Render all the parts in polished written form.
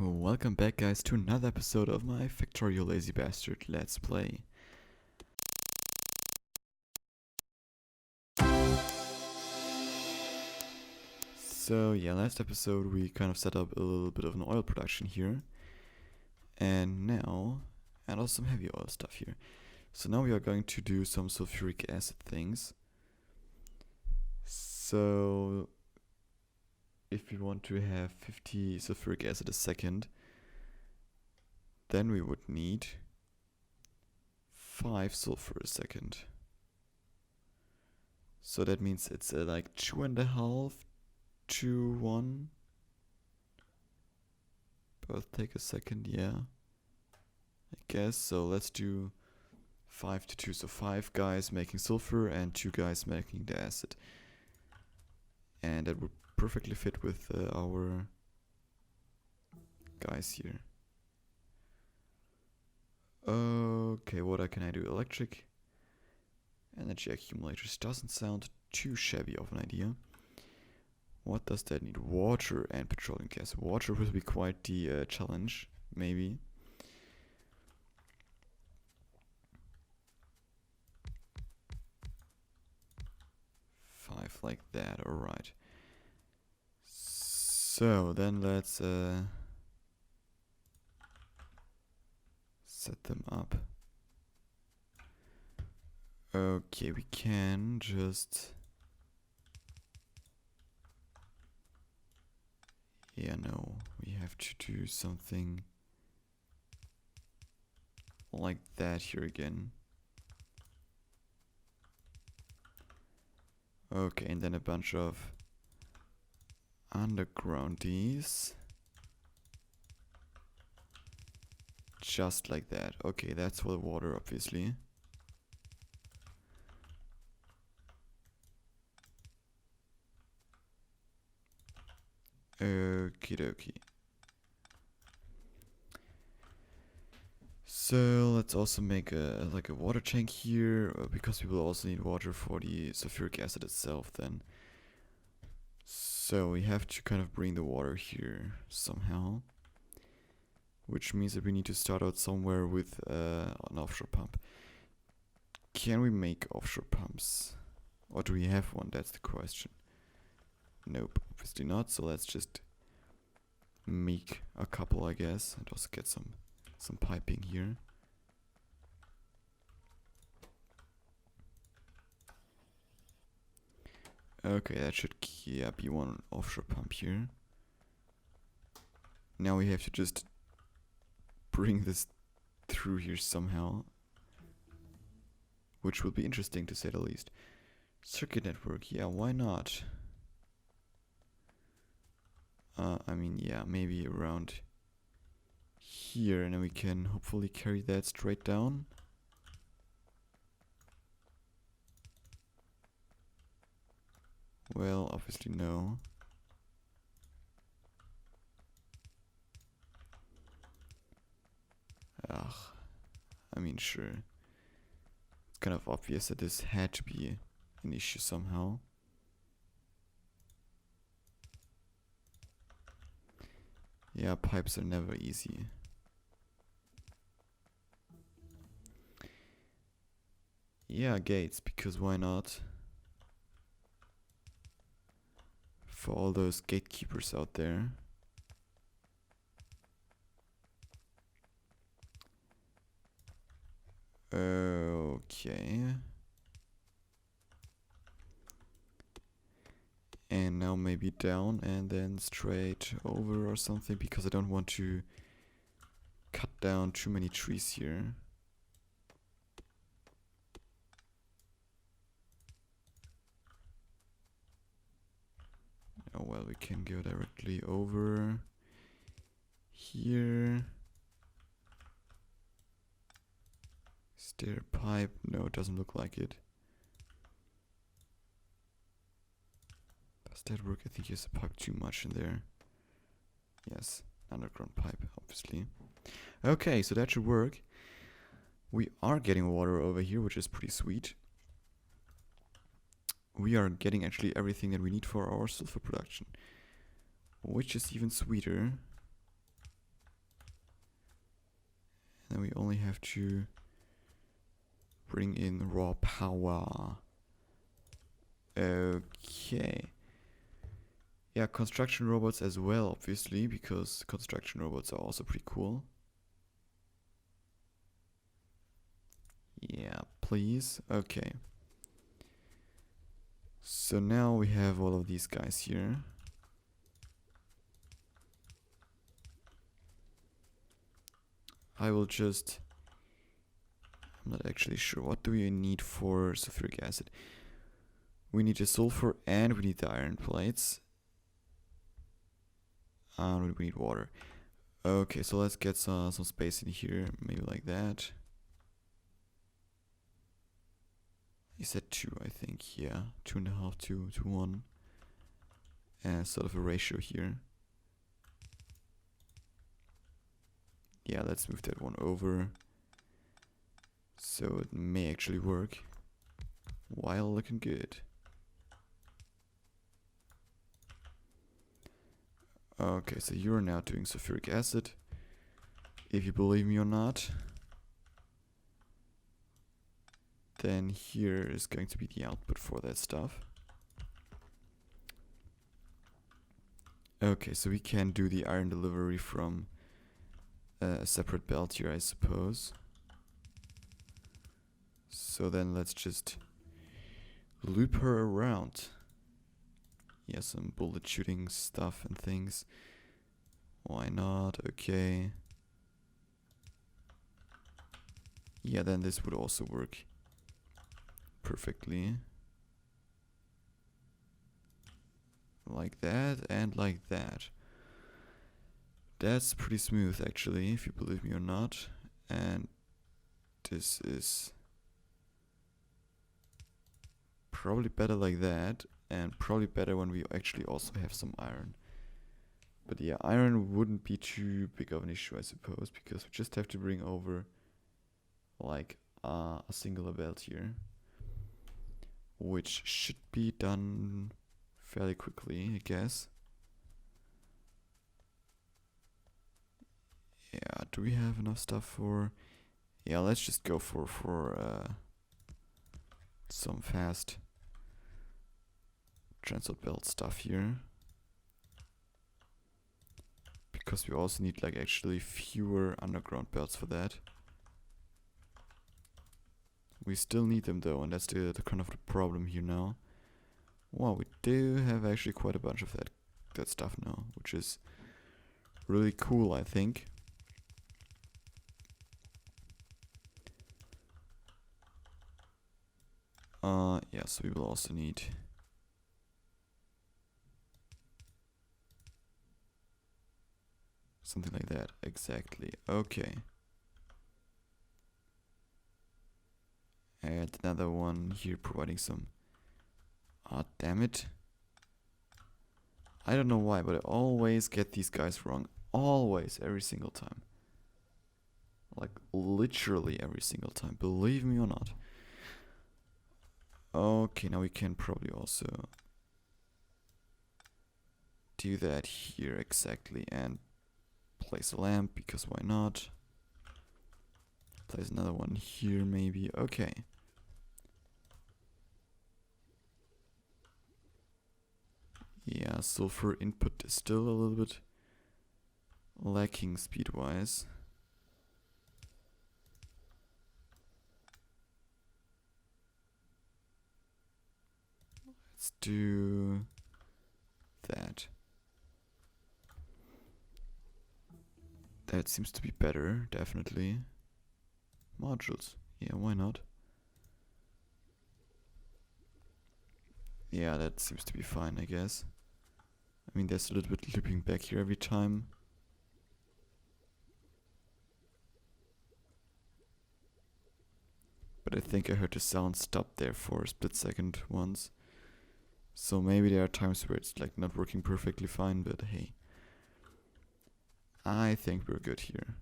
Welcome back, guys, to another episode of my Factorio Lazy Bastard Let's Play. So yeah, last episode we kind of set up a little bit of an oil production here. And also some heavy oil stuff here. So now we are going to do some sulfuric acid things. So if we want to have 50 sulfuric acid a second, then we would need 5 sulfur a second. So that means it's like 2.5 to 1. Both take a second, yeah. I guess. So let's do 5 to 2. So 5 guys making sulfur and 2 guys making the acid. And that would perfectly fit with our guys here. Okay, what can I do? Electric energy accumulators doesn't sound too shabby of an idea. What does that need? Water and petroleum gas. Water will be quite the challenge, maybe. Five like that, alright. So then let's set them up. Okay, we can just... Yeah, no, we have to do something like that here again. Okay, and then a bunch of undergroundies. Just like that. Okay, that's for the water, obviously. Okie dokie. So let's also make a water tank here, because we will also need water for the sulfuric acid itself then. So we have to kind of bring the water here somehow. Which means that we need to start out somewhere with an offshore pump. Can we make offshore pumps? Or do we have one? That's the question. Nope, obviously not. So let's just make a couple, I guess. And also get some piping here. Okay, that should be one offshore pump here. Now we have to just bring this through here somehow, which will be interesting to say the least. Circuit network, yeah, why not? I mean, yeah, maybe around here, and then we can hopefully carry that straight down. Well, obviously no. Ugh. I mean, sure. It's kind of obvious that this had to be an issue somehow. Yeah, pipes are never easy. Yeah, gates, because why not? For all those gatekeepers out there. Okay. And now maybe down and then straight over or something, because I don't want to cut down too many trees here. Oh well, we can go directly over here. Stair pipe, no, it doesn't look like it. Does that work? I think there's a pipe too much in there. Yes, underground pipe, obviously. Okay, so that should work. We are getting water over here, which is pretty sweet. We are getting actually everything that we need for our sulfur production, which is even sweeter. only have to bring in raw power. Okay. Yeah, construction robots as well, obviously, because construction robots are also pretty cool. Yeah, please. Okay. So now we have all of these guys here. I will just... I'm not actually sure. What do we need for sulfuric acid? We need the sulfur and we need the iron plates. And we need water. Okay, so let's get some space in here. Maybe like that. You said 2, I think. Yeah, 2.5 to 1. And sort of a ratio here. Yeah, let's move that one over. So it may actually work. While looking good. Okay, so you're now doing sulfuric acid. If you believe me or not. Then here is going to be the output for that stuff. Okay, so we can do the iron delivery from a separate belt here, I suppose. So then let's just loop her around. Yeah, some bullet shooting stuff and things. Why not? Okay. Yeah, then this would also work perfectly. Like that and like that. That's pretty smooth actually, if you believe me or not. And this is probably better like that, and probably better when we actually also have some iron. But yeah, iron wouldn't be too big of an issue, I suppose, because we just have to bring over like a singular belt here, which should be done fairly quickly, I guess. Yeah, do we have enough stuff for... Yeah, let's just go for some fast transport belt stuff here. Because we also need like actually fewer underground belts for that. We still need them though, and that's the kind of the problem here now. Wow, we do have actually quite a bunch of that stuff now, which is really cool, I think. Yeah, so we will also need something like that, exactly. Okay. And another one here providing some... Ah, damn it. I don't know why, but I always get these guys wrong. Always, every single time. Like, literally every single time. Believe me or not. Okay, now we can probably also do that here exactly and place a lamp, because why not? Place another one here maybe. Okay. Yeah, sulfur input is still a little bit lacking speed-wise. Let's do that. That seems to be better, definitely. Modules. Yeah, why not? Yeah, that seems to be fine, I guess. I mean, there's a little bit looping back here every time. But I think I heard the sound stop there for a split second once. So maybe there are times where it's like not working perfectly fine, but hey. I think we're good here.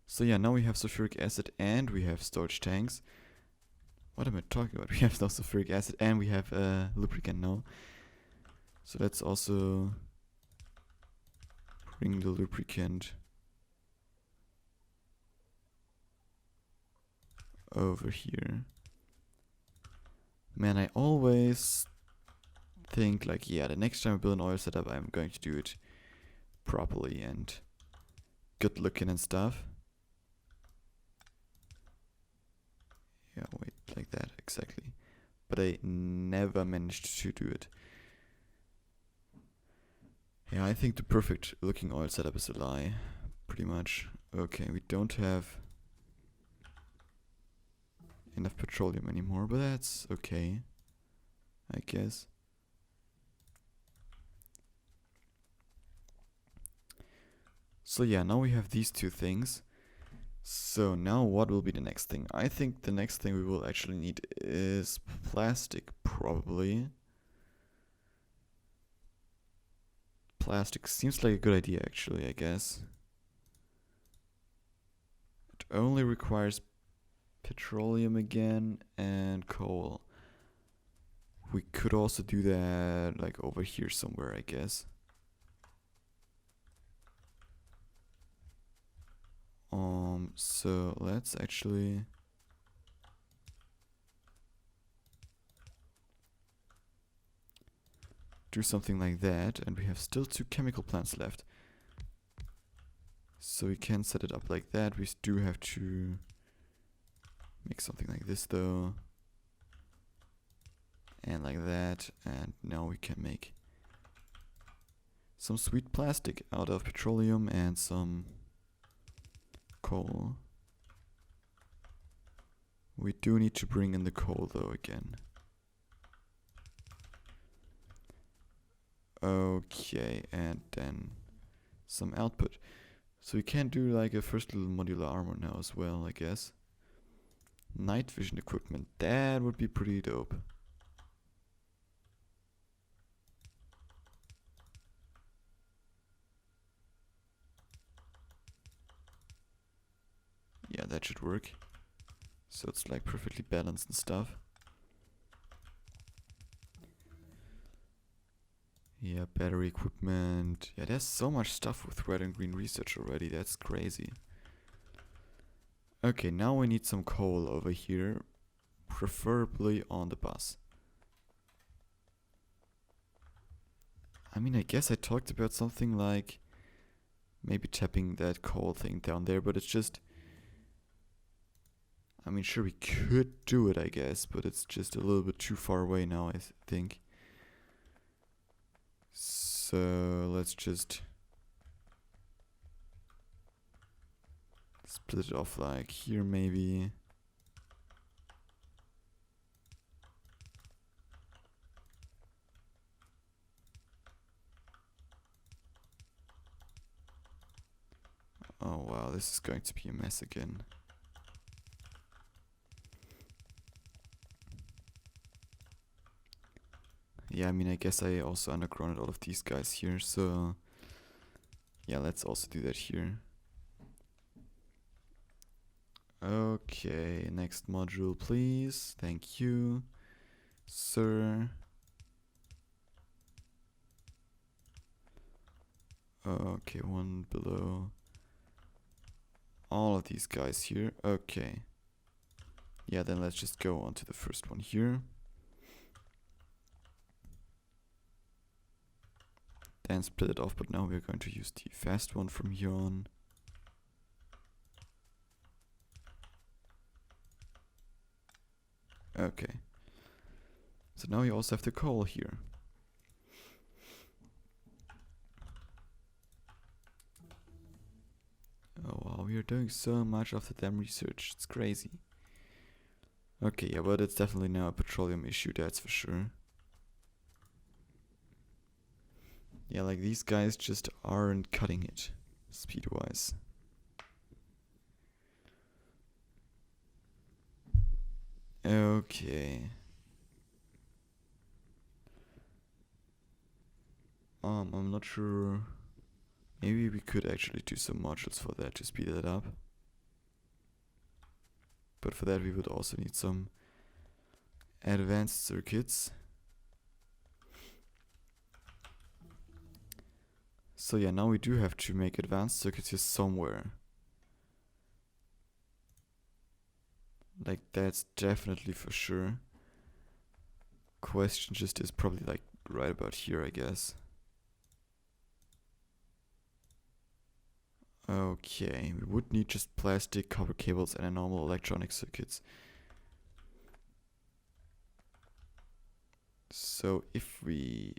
So yeah, now we have sulfuric acid and we have storage tanks. What am I talking about? We have no sulfuric acid and we have lubricant now. So let's also bring the lubricant over here. Man, I always think like, yeah, the next time I build an oil setup, I'm going to do it properly and good looking and stuff. Yeah, wait, like that, exactly. But I never managed to do it. Yeah, I think the perfect looking oil setup is a lie, pretty much. Okay, we don't have enough petroleum anymore, but that's okay, I guess. So yeah, now we have these two things. So now what will be the next thing? I think the next thing we will actually need is plastic, probably. Plastic seems like a good idea, actually, I guess. It only requires petroleum again and coal. We could also do that like over here somewhere, I guess. So let's actually do something like that, and we have still 2 chemical plants left. So we can set it up like that. We do have to make something like this though. And like that, and now we can make some sweet plastic out of petroleum and some coal. We do need to bring in the coal though again. Okay, and then some output. So we can do like a first little modular armor now as well, I guess. Night vision equipment, that would be pretty dope. Yeah, that should work. So it's like perfectly balanced and stuff. Yeah, battery equipment. Yeah, there's so much stuff with red and green research already. That's crazy. Okay, now we need some coal over here. Preferably on the bus. I mean, I guess I talked about something like maybe tapping that coal thing down there, but it's just... I mean, sure, we could do it, I guess, but it's just a little bit too far away now, I think. So let's just split it off like here maybe. Oh wow, this is going to be a mess again. Yeah, I mean, I guess I also undergrounded all of these guys here, so yeah, let's also do that here. Okay, next module, please. Thank you, sir. Okay, one below all of these guys here. Okay. Yeah, then let's just go on to the first one here. Then split it off, but now we're going to use the fast one from here on. Okay. So now you also have the coal here. Oh wow, we are doing so much of the damn research. It's crazy. Okay, yeah, but it's definitely now a petroleum issue, that's for sure. Yeah, like these guys just aren't cutting it, speed-wise. Okay. I'm not sure. Maybe we could actually do some modules for that to speed that up. But for that we would also need some advanced circuits. So yeah, now we do have to make advanced circuits here somewhere. Like, that's definitely for sure. Question just is probably like right about here, I guess. Okay, we would need just plastic, copper cables, and a normal electronic circuits. So if we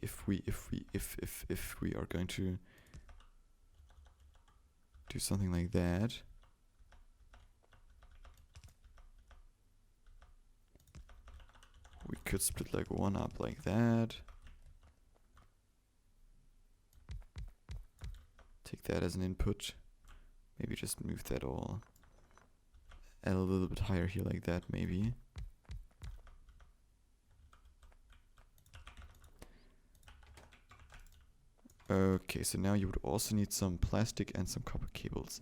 are going to do something like that, we could split like one up like that. Take that as an input. Maybe just move that all a little bit higher here like that, maybe. Okay, so now you would also need some plastic and some copper cables.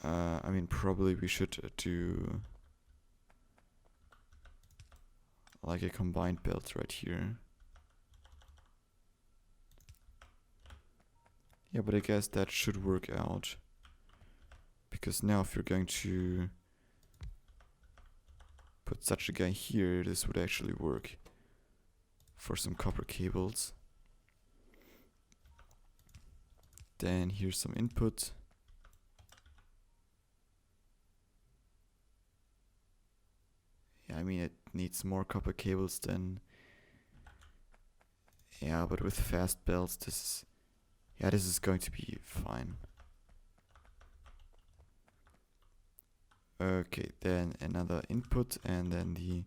I mean, probably we should do like a combined belt right here. Yeah, but I guess that should work out. Because now if you're going to put such a guy here, this would actually work for some copper cables. Then here's some input. Yeah, I mean, it needs more copper cables than... Yeah, but with fast belts, this is going to be fine. Okay, then another input and then the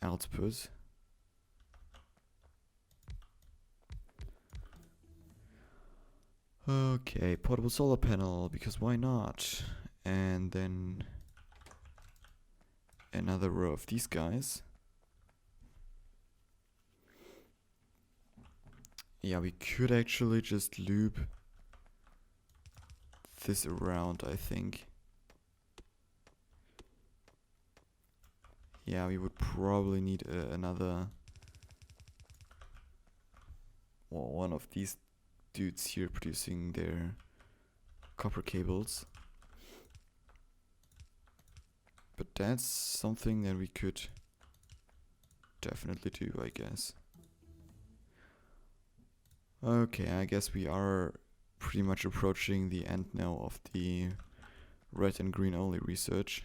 output. Okay, portable solar panel, because why not? And then another row of these guys. Yeah, we could actually just loop this around, I think. Yeah, we would probably need another... Well, one of these dudes here producing their copper cables. But that's something that we could definitely do, I guess. Okay, I guess we are pretty much approaching the end now of the red and green only research.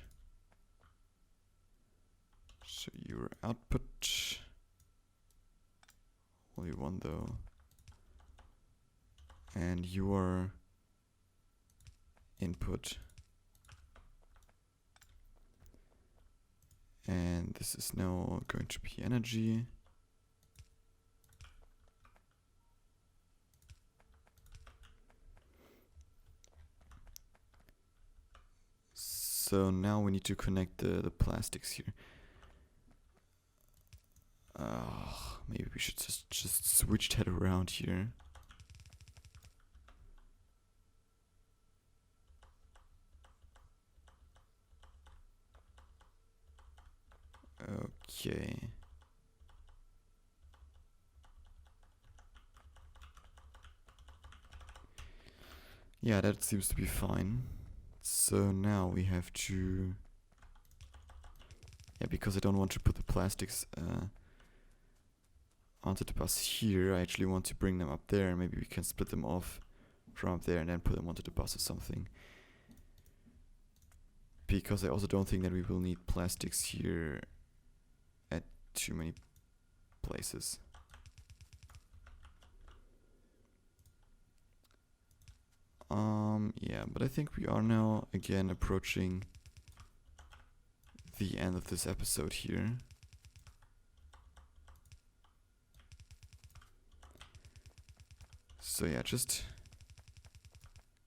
So your output, only one though, and your input, and this is now going to be energy. So now we need to connect the plastics here. Maybe we should just switch that around here. Okay. Yeah, that seems to be fine. So now we have to... Yeah, because I don't want to put the plastics onto the bus here, I actually want to bring them up there. Maybe we can split them off from up there and then put them onto the bus or something. Because I also don't think that we will need plastics here at too many places. Yeah, but I think we are now again approaching the end of this episode here. So yeah, just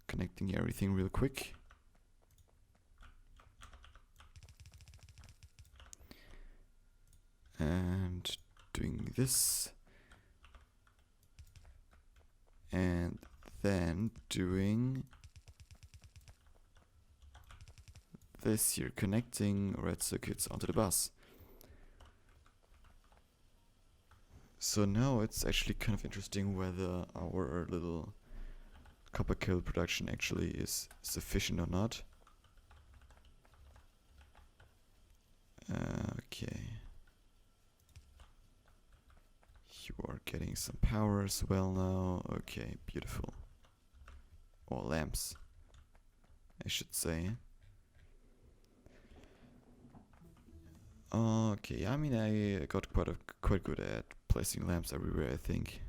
connecting everything real quick. And doing this. And then doing this here, connecting red circuits onto the bus. So now it's actually kind of interesting whether our little copper cable production actually is sufficient or not. Okay. You are getting some power as well now. Okay, beautiful. Or lamps, I should say. Okay, I mean, I got quite good at placing lamps everywhere, I think.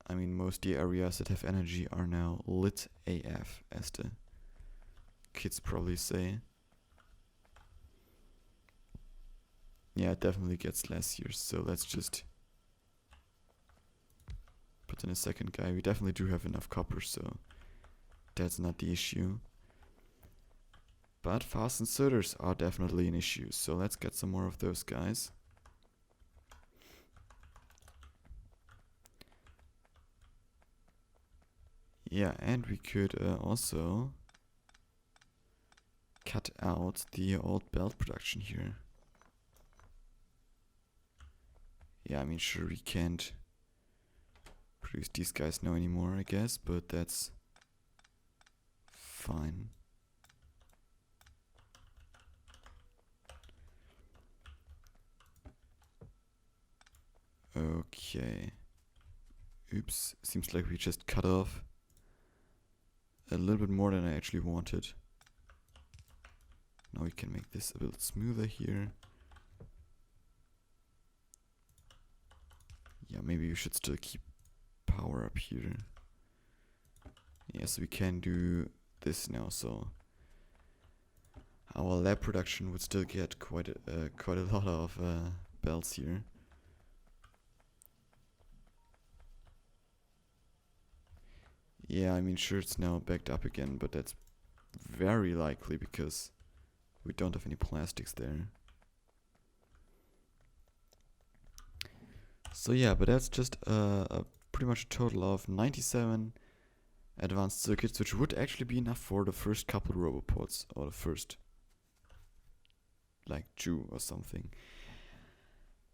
I mean, most the areas that have energy are now lit AF, as the kids probably say. Yeah, it definitely gets less here, so let's just put in a second guy. We definitely do have enough copper, so that's not the issue. But fast inserters are definitely an issue, so let's get some more of those guys. Yeah, and we could also cut out the old belt production here. Yeah, I mean, sure, we can't produce these guys now anymore, I guess, but that's fine. Okay. Oops, seems like we just cut off a little bit more than I actually wanted. Now we can make this a bit smoother here. Yeah, maybe we should still keep power up here. Yes, we can do this now, so our lab production would still get quite a lot of belts here. Yeah, I mean, sure, it's now backed up again, but that's very likely because we don't have any plastics there. So yeah, but that's just a pretty much a total of 97 advanced circuits, which would actually be enough for the first couple roboports, or the first, like, Jew or something.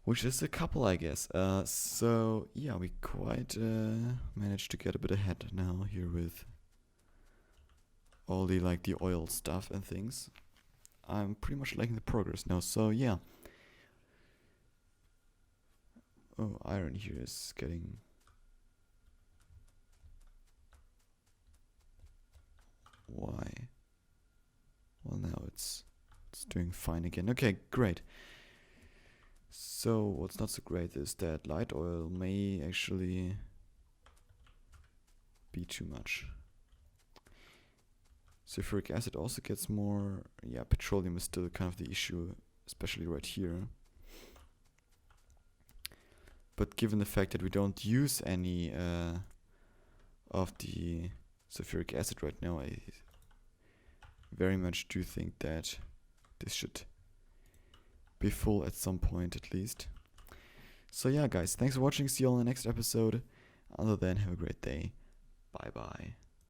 Which is a couple, I guess. So yeah, we quite managed to get a bit ahead now here with all the the oil stuff and things. I'm pretty much liking the progress now. So yeah. Oh, iron here is getting. Why? Well, now it's doing fine again. Okay, great. So what's not so great is that light oil may actually be too much. Sulfuric acid also gets more. Yeah, petroleum is still kind of the issue, especially right here. But given the fact that we don't use any of the sulfuric acid right now, I very much do think that this should be full at some point at least. So yeah, guys, thanks for watching. See you all in the next episode. Other than, have a great day. Bye bye.